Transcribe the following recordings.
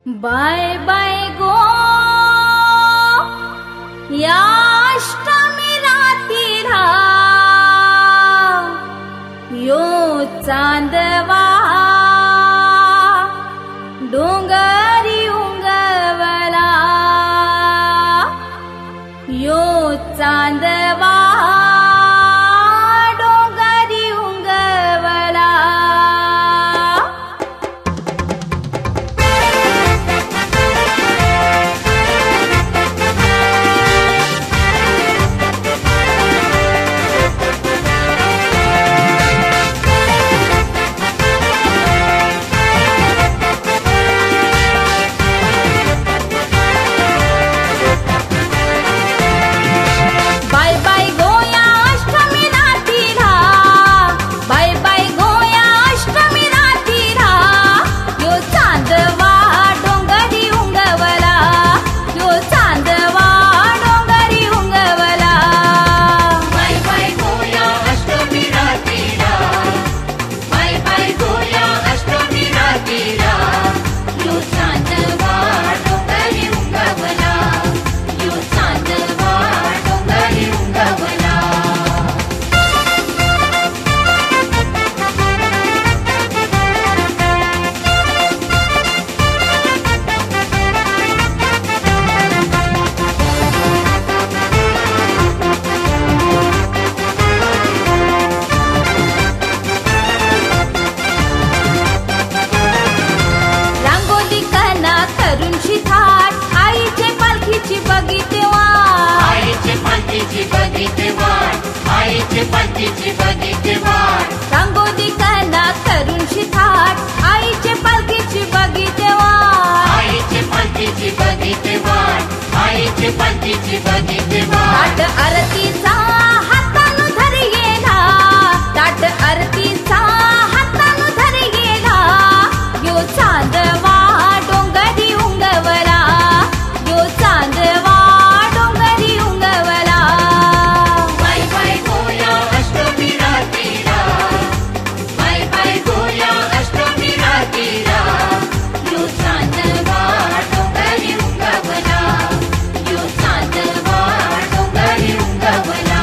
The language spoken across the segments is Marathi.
बाय बाय गो या अष्टमी रातीला यो चांदवा डोंगरी उंगवला यो चांदवा डोंगरी उंगवला रांगोली कना करूनशी थाट आईचे पालखीची बघिते वाट आईचे पालखीची बघिते वाट आईचे पालखीची बघिते वाट ताट आरतीचा हातानु धरी गेला ताट आरतीचा हातानु धरी गेला यो चांदवा डोंगरी उंगवला यो चांदवा डोंगरी उंगवला बाय बाय गोया अष्टमी रातीला बाय बाय गोया अष्टमी रातीला यो चांदवा डोंगरी उंगवला यो चांदवा डोंगरी उंगवला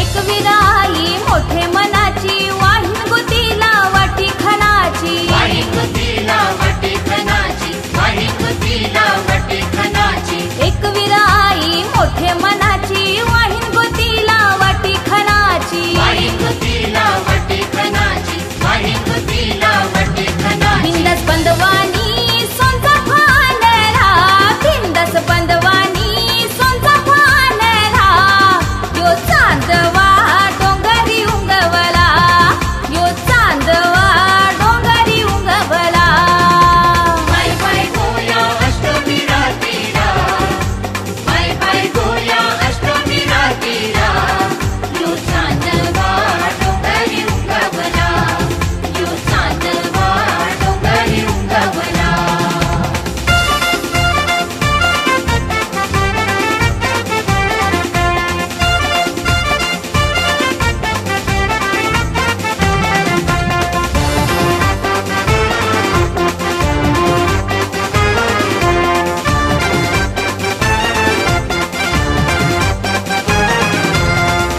एक विराई मोठे मनाची वाहीन गुतीला वाटी खणाची वाहिकतीला वाटी खणाची वाहिकतीला वाटी खणाची एक विराई मोठे मनाची वाहीन गुतीला वाटी खणाची वाहिकतीला वाटी खणाची वाहिकतीला वाटी खणाची बिंदस बंदवानी सोंचा फानरा बिंदस बंदवानी सोंचा फानरा यो चांदवा डोंगरी उंगवला यो चांदवा डोंगरी उंगवला बाय बाय गोया अष्टमी रातीला बाय बाय गोया अष्टमी रातीला यो चांदवा डोंगरी उंगवला यो चांदवा डोंगरी उंगवला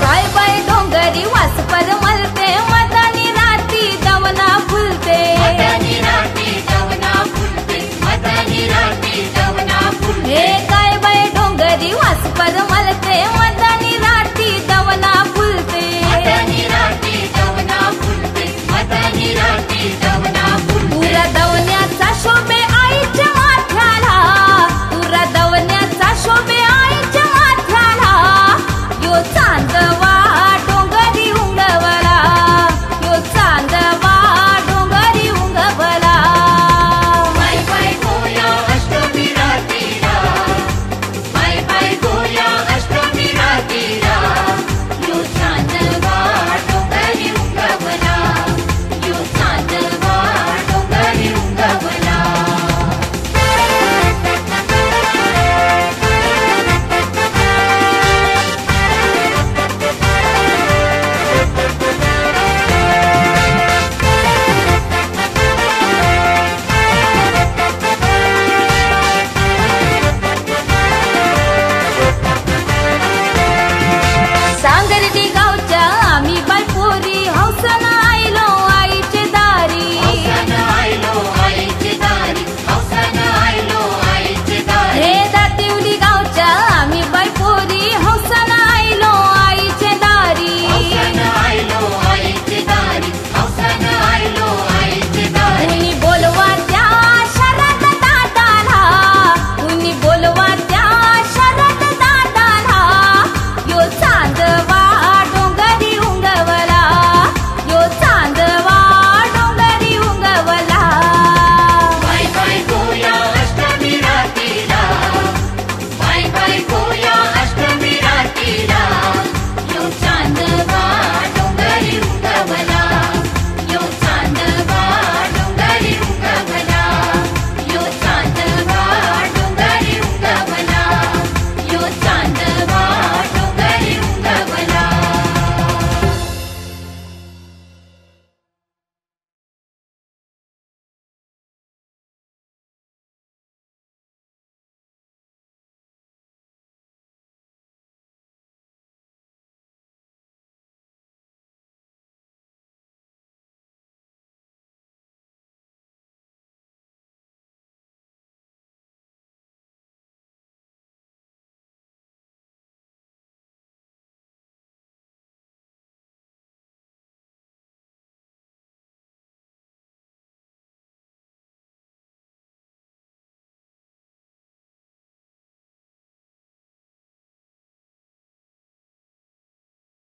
काय बाय डोंगरी वास परमलते मदानी राती दवना फुलते मदानी राती दवना फुलते मदानी राती दवना फुलते हे काय बाय डोंगरी वास परमलते मदानी राती दवना फुलते मदानी राती दवना फुलते मदानी राती दवना